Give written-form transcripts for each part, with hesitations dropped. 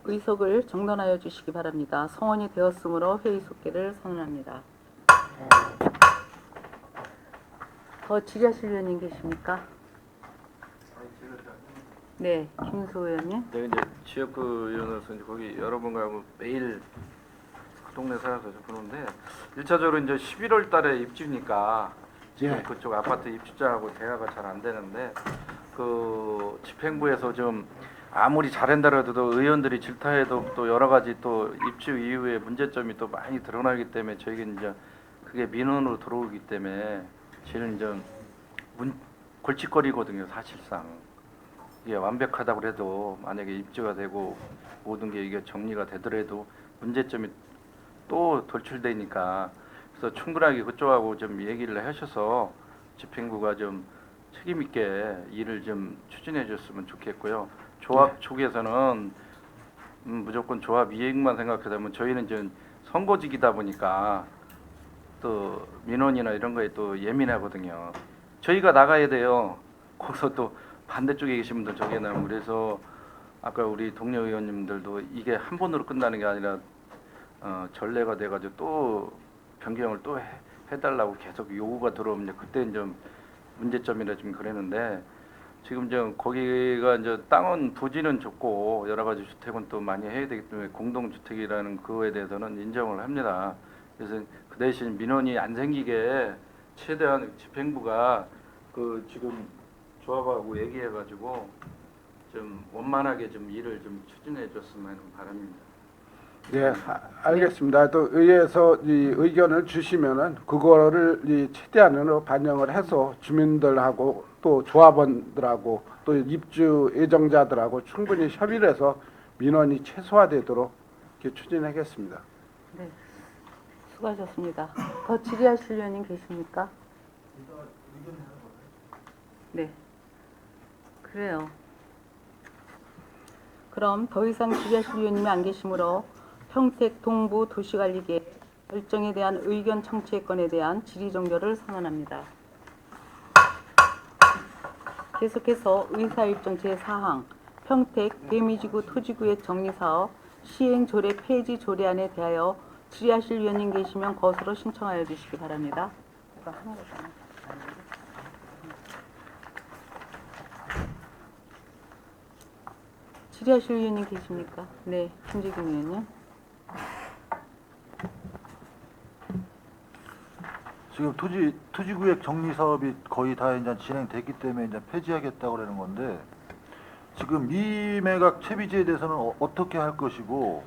의석을 정돈하여 주시기 바랍니다. 성원이 되었으므로 회의 속기를 선언합니다. 더 질의하실 의원님 계십니까? 네, 김수 의원님. 네, 이제 지역구 의원으로서 이제 거기 여러분과 매일 그 동네 살아서 보는데 1차적으로 이제 11월 달에 입주니까 지금 예. 그쪽 아파트 입주자하고 대화가 잘 안 되는데 그 집행부에서 좀 아무리 잘한다 해도 의원들이 질타해도 또 여러 가지 또 입주 이후에 문제점이 또 많이 드러나기 때문에 저희가 이제 그게 민원으로 들어오기 때문에 제일 이제 골칫거리거든요, 사실상. 이게 완벽하다고 해도 만약에 입주가 되고 모든 게 이게 정리가 되더라도 문제점이 또 돌출되니까 그래서 충분하게 그쪽하고 좀 얘기를 하셔서 집행부가 좀 책임 있게 일을 좀 추진해 줬으면 좋겠고요. 조합 쪽에서는 무조건 조합 이익만 생각하다면 저희는 좀 선거직이다 보니까 또 민원이나 이런 거에 또 예민하거든요. 저희가 나가야 돼요. 거기서 또 반대쪽에 계신 분들 저기는 그래서 아까 우리 동료 의원님들도 이게 한 번으로 끝나는 게 아니라 전례가 돼가지고 또 변경을 또 해달라고 계속 요구가 들어오면 그때 좀 문제점이라 좀 그랬는데 지금 좀 거기가 이제 땅은 부지는 좋고 여러 가지 주택은 또 많이 해야 되기 때문에 공동주택이라는 그거에 대해서는 인정을 합니다. 그래서 그 대신 민원이 안 생기게 최대한 집행부가 그 지금 조합하고 얘기해가지고 좀 원만하게 좀 일을 좀 추진해 줬으면 바랍니다. 네, 알겠습니다. 또 의회에서 이 의견을 주시면은 그거를 이 최대한으로 반영을 해서 주민들하고 또 조합원들하고 또 입주 예정자들하고 충분히 협의를 해서 민원이 최소화되도록 이렇게 추진하겠습니다. 네, 수고하셨습니다. 더 질의하실 의원님 계십니까? 네, 그래요. 그럼 더 이상 질의하실 의원님이 안 계시므로 평택 동부 도시관리계획 결정에 대한 의견 청취의 건에 대한 질의 종결을 선언합니다. 계속해서 의사일정 제4항 평택 대미지구 토지구역 정리사업 시행 조례 폐지 조례안에 대하여 질의하실 의원님 계시면 거수로 신청하여 주시기 바랍니다. 이거 하나로 질의하실 의원님 계십니까? 네, 김재균 의원님. 지금 토지구역 정리 사업이 거의 다 이제 진행됐기 때문에 이제 폐지하겠다고 그러는 건데 지금 미매각 채비지에 대해서는 어떻게 할 것이고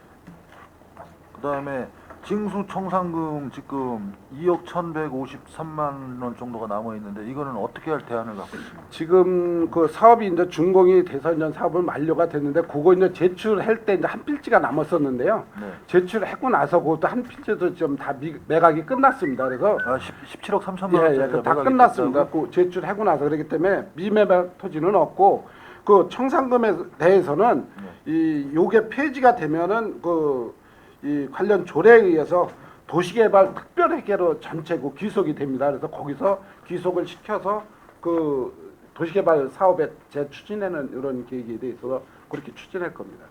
그다음에 징수 청산금 지금 2억 1,153만 원 정도가 남아 있는데 이거는 어떻게 할 대안을 갖고 있습니까? 지금 그 사업이 이제 준공이 돼서 이제 사업은 만료가 됐는데 그거 이제 제출할 때 이제 한 필지가 남았었는데요. 네. 제출하고 나서 그것도 한 필지도 좀 다 매각이 끝났습니다. 그래서 17억 3천만 원. 예, 다 끝났습니다. 그 제출하고 나서 그렇기 때문에 미매각 토지는 없고 그 청산금에 대해서는 이 요게 폐지가 되면은 이 관련 조례에 의해서 도시개발 특별회계로 전체고 귀속이 됩니다. 그래서 거기서 귀속을 시켜서 그 도시개발 사업에 재추진하는 이런 계획에 대해서 그렇게 추진할 겁니다.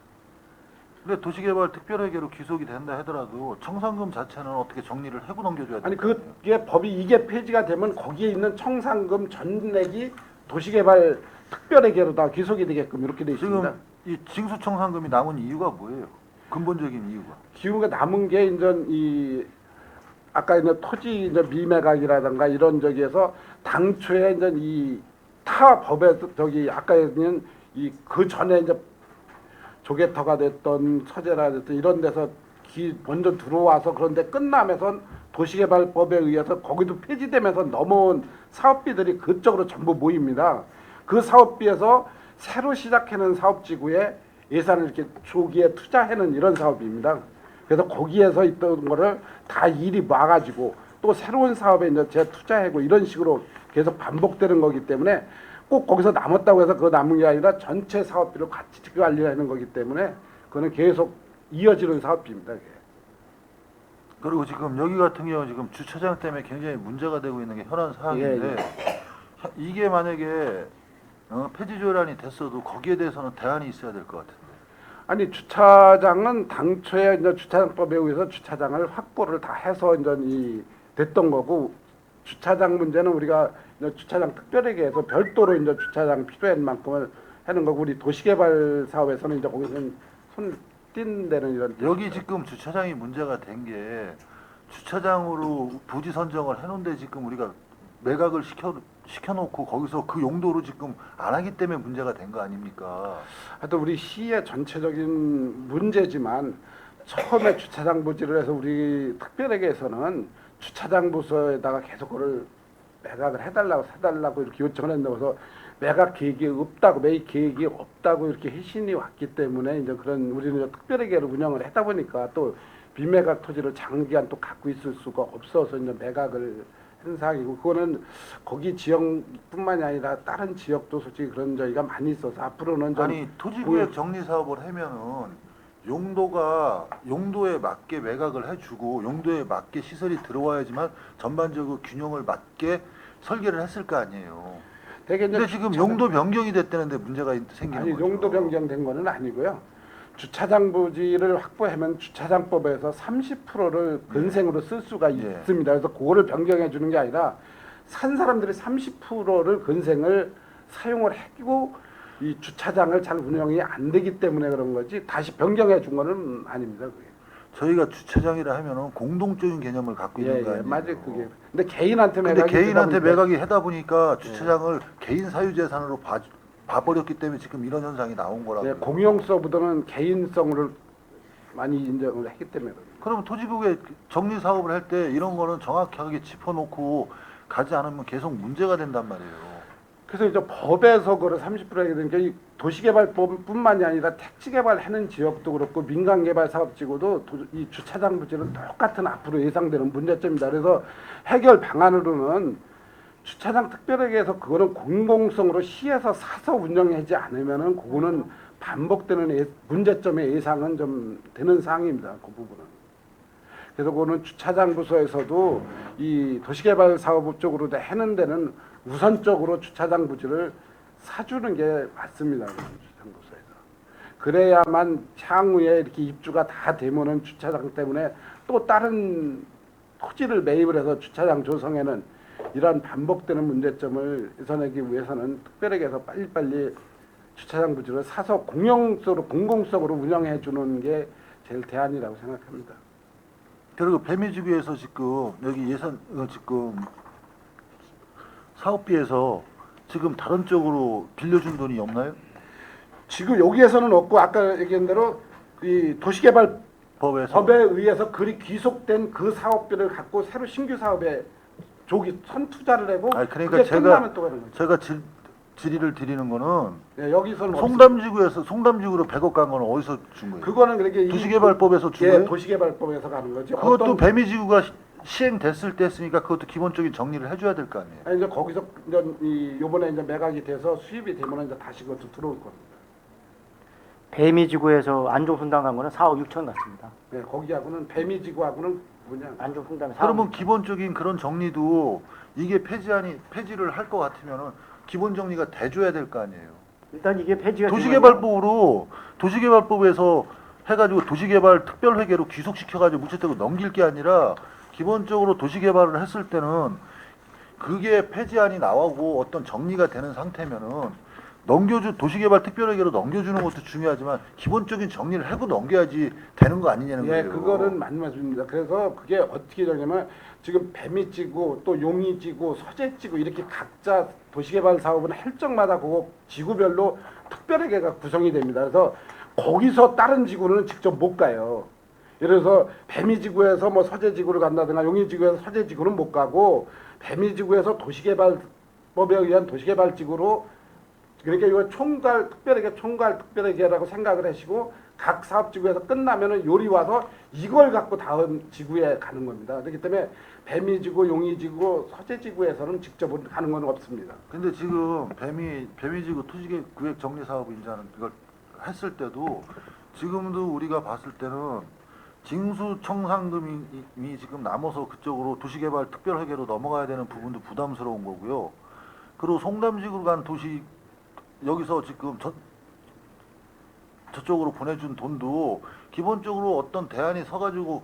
근데 도시개발 특별회계로 귀속이 된다 하더라도 청산금 자체는 어떻게 정리를 하고 넘겨줘야 돼요? 아니 그게 법이 이게 폐지가 되면 거기에 있는 청산금 전액이 도시개발 특별회계로 다 귀속이 되게끔 이렇게 돼 있습니다. 지금 이 징수청산금이 남은 이유가 뭐예요? 근본적인 이유가. 기후가 남은 게 이제 이 아까 이제 토지 이제 미매각이라든가 이런 저기에서 당초에 이제 이 타 법에 저기 아까 있는 이 그 전에 이제 조개터가 됐던 서재라 됐던 이런 데서 먼저 들어와서 그런데 끝나면서 도시개발법에 의해서 거기도 폐지되면서 넘어온 사업비들이 그쪽으로 전부 모입니다. 그 사업비에서 새로 시작하는 사업지구에 예산을 이렇게 조기에 투자하는 이런 사업입니다. 그래서 거기에서 있던 거를 다 일이 막아지고 또 새로운 사업에 이제 재투자하고 이런 식으로 계속 반복되는 거기 때문에 꼭 거기서 남았다고 해서 그 남은 게 아니라 전체 사업비를 같이 관리하는 거기 때문에 그거는 계속 이어지는 사업비입니다. 그게. 그리고 지금 여기 같은 경우 지금 주차장 때문에 굉장히 문제가 되고 있는 게 현안 사항인데 이게 만약에 폐지 조례안이 됐어도 거기에 대해서는 대안이 있어야 될 것 같은데. 아니 주차장은 당초에 이제 주차장법에 의해서 주차장을 확보를 다 해서 이제 됐던 거고 주차장 문제는 우리가 이제 주차장 특별회계에서 별도로 이제 주차장 필요한 만큼을 하는 거고 우리 도시개발 사업에서는 이제 거기서는 손 띈 데는 이런 여기 지금 주차장이 문제가 된 게 주차장으로 부지 선정을 해놓은데 지금 우리가 매각을 시켜놓고 거기서 그 용도로 지금 안 하기 때문에 문제가 된 거 아닙니까? 하여튼 우리 시의 전체적인 문제지만 처음에 주차장 부지를 해서 우리 특별회계에서는 주차장 부서에다가 계속 그걸 매각을 해달라고 사달라고 이렇게 요청을 했는데 그래서 매각 계획이 없다고 매입 계획이 없다고 이렇게 회신이 왔기 때문에 이제 그런 우리는 이제 특별회계를 운영을 하다 보니까 또 비매각 토지를 장기간 또 갖고 있을 수가 없어서 이제 매각을 한 상황이고 그거는 거기 지역뿐만이 아니라 다른 지역도 솔직히 그런 저희가 많이 있어서 앞으로는 좀 아니 토지구역 정리 사업을 하면은 용도에 맞게 매각을 해주고 용도에 맞게 시설이 들어와야지만 전반적으로 균형을 맞게 설계를 했을 거 아니에요. 되게 이제 근데 지금 용도 변경이 됐다는데 문제가 생기는 아니 거죠. 용도 변경된 거는 아니고요. 주차장 부지를 확보하면 주차장법에서 30%를 근생으로 쓸 수가 예. 있습니다. 그래서 그거를 변경해 주는 게 아니라 산 사람들이 30%를 근생을 사용을 하고 이 주차장을 잘 운영이 안 되기 때문에 그런 거지 다시 변경해 준 거는 아닙니다. 그게. 저희가 주차장이라 하면은 공동적인 개념을 갖고 있는 거 아니에요. 맞아요 그게. 근데 개인한테 근데 매각이 개인한테 되다 보니까 매각이 하다 보니까 주차장을 개인 사유재산으로 봐버렸기 때문에 지금 이런 현상이 나온 거라고요. 예, 공용서보다는 개인성을 많이 인정을 했기 때문에 그래요. 그러면 토지국에 정리 사업을 할 때 이런 거는 정확하게 짚어놓고 가지 않으면 계속 문제가 된단 말이에요. 그래서 이제 법에서 그걸 30% 하게 되니까 이 도시개발법뿐만이 아니라 택지개발하는 지역도 그렇고 민간개발 사업지구도 이 주차장 부지는 똑같은 앞으로 예상되는 문제점이다. 그래서 해결 방안으로는 주차장 특별회계에서 그거는 공공성으로 시에서 사서 운영하지 않으면은 그거는 반복되는 문제점의 예상은 좀 되는 사항입니다. 그 부분은. 그래서 그거는 주차장 부서에서도 이 도시개발 사업 쪽으로 하는 데는 우선적으로 주차장 부지를 사주는 게 맞습니다. 주차장 부서에서. 그래야만 향후에 이렇게 입주가 다 되면은 주차장 때문에 또 다른 토지를 매입을 해서 주차장 조성에는 이러한 반복되는 문제점을 예산하기 위해서는 특별회계에서 빨리빨리 주차장 부지를 사서 공공성으로 운영해 주는 게 제일 대안이라고 생각합니다. 그리고 배미지구에서 지금 여기 예산 지금 사업비에서 지금 다른 쪽으로 빌려준 돈이 없나요? 지금 여기에서는 없고 아까 얘기한 대로 이 도시개발 법에서 법에 의해서 그리 귀속된 그 사업비를 갖고 새로 신규 사업에 조기 선투자를 하고 아니, 그러니까 그게 끝나면 또 하는 거죠. 제가 질의를 드리는 거는 네, 여기서는 송담지구로 100억 간 거는 어디서 준 거예요? 그거는 그렇게 도시개발법에서 준 예, 거예요? 도시개발법에서 가는 거죠. 그것도 배미지구가 시행됐을 때 했으니까 그것도 기본적인 정리를 해줘야 될 거 아니에요. 아니, 이제 거기서 이제 요번에 이제 매각이 돼서 수입이 되면 이제 다시 그것도 들어올 겁니다. 배미지구에서 안종순당 간 거는 4억 6천 났습니다. 네, 거기하고는 배미지구하고는 뭐냐? 안종순당에 4억. 그러면 기본적인 그런 정리도 이게 폐지를 할 것 같으면은 기본 정리가 돼줘야 될 거 아니에요. 일단 이게 폐지가 도시개발법에서 해가지고 도시개발 특별회계로 귀속시켜가지고 무채택으로 넘길 게 아니라 기본적으로 도시개발을 했을 때는 그게 폐지안이 나오고 어떤 정리가 되는 상태면은 도시개발 특별회계로 넘겨주는 것도 중요하지만 기본적인 정리를 하고 넘겨야지 되는 거 아니냐는 예, 거예요. 그거는 맞는 말씀입니다. 그래서 그게 어떻게 되냐면 지금 배미지구 또 용이지구 서재지구 이렇게 각자 도시개발 사업은 할 적마다 그거 지구별로 특별회계가 구성이 됩니다. 그래서 거기서 다른 지구는 직접 못 가요. 예를 들어서 배미지구에서 뭐 서재지구를 간다든가 용인지구에서 서재지구는 못 가고 배미지구에서 도시개발법에 의한 도시개발지구로 그러니까 이거 총괄 특별회계라고 생각을 하시고 각 사업지구에서 끝나면은 요리 와서 이걸 갖고 다음 지구에 가는 겁니다. 그렇기 때문에 배미지구, 용이지구, 서재지구에서는 직접 가는 건 없습니다. 근데 지금 배미지구 토지구역 정리 사업 인자는 이걸 했을 때도 지금도 우리가 봤을 때는 징수 청산금이 지금 남아서 그쪽으로 도시개발 특별회계로 넘어가야 되는 부분도 부담스러운 거고요. 그리고 송담지구로 간 도시 여기서 지금 저쪽으로 보내준 돈도 기본적으로 어떤 대안이 서가지고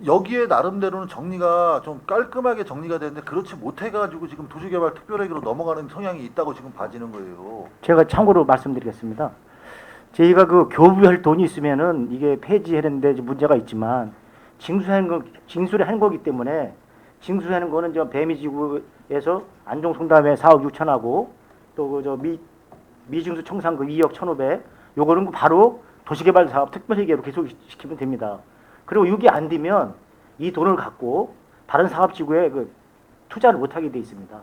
여기에 나름대로는 정리가 좀 깔끔하게 정리가 되는데 그렇지 못해가지고 지금 도시개발특별회계로 넘어가는 성향이 있다고 지금 봐지는 거예요. 제가 참고로 말씀드리겠습니다. 저희가 그 교부할 돈이 있으면은 이게 폐지하는데 문제가 있지만 징수를 한 거기 때문에 징수하는 거는 저 배미지구에서 안종송담회 4억 6천하고 또 그 저 미징수 청산 그 2억 1,500 요거는 바로 도시개발사업 특별회계로 계속 시키면 됩니다. 그리고 이게 안 되면 이 돈을 갖고 다른 사업지구에 그 투자를 못 하게 돼 있습니다.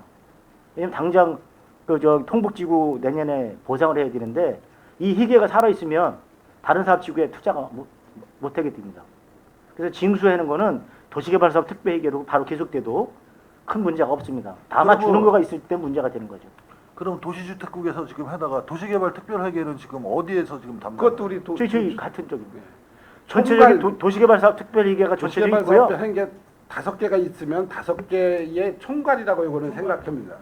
왜냐면 당장 그 저 통북지구 내년에 보상을 해야 되는데 이 희계가 살아 있으면 다른 사업지구에 투자가 못 하게 됩니다. 그래서 징수하는 거는 도시개발사업 특별회계로 바로 계속돼도 큰 문제가 없습니다. 다만 그리고 주는 거가 있을 때 문제가 되는 거죠. 그럼 도시주택국에서 지금 하다가 도시개발특별회계는 지금 어디에서 지금 담당? 그것도 우리 저희 같은 쪽입니다. 총괄- 전체적인 도시개발사업 특별회계가 전체적으로 있고요. 도시개발사업자 한개 5개가 있으면 5개의 총괄이라고 이거는 생각합니다.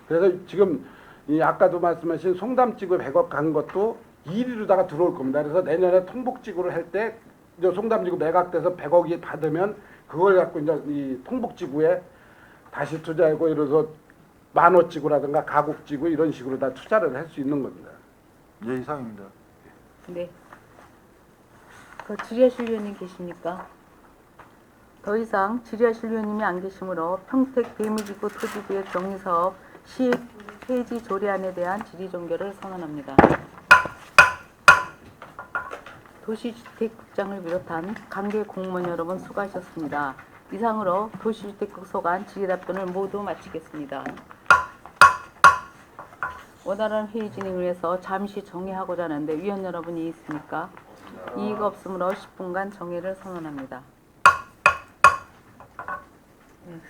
그래서 지금 이 아까도 말씀하신 송담지구 100억 간 것도 1위로다가 들어올 겁니다. 그래서 내년에 통북지구를 할 때 송담지구 매각돼서 100억이 받으면 그걸 갖고 이제 이 통북지구에 다시 투자하고 이래서 만호지구라든가 가곡지구 이런 식으로 다 투자를 할 수 있는 겁니다. 예, 이상입니다. 네. 그 질의하실 위원님 계십니까? 더 이상 질의하실 위원님이 안 계시므로 평택 배미지구 토지구의 정리사업 시행 폐지 조례안에 대한 질의 종결을 선언합니다. 도시주택국장을 비롯한 관계 공무원 여러분 수고하셨습니다. 이상으로 도시주택국 소관 질의 답변을 모두 마치겠습니다. 원활한 회의 진행을 위해서 잠시 정회하고자 하는데 위원 여러분이 있습니까? 이의가 없으므로 10분간 정회를 선언합니다. 네,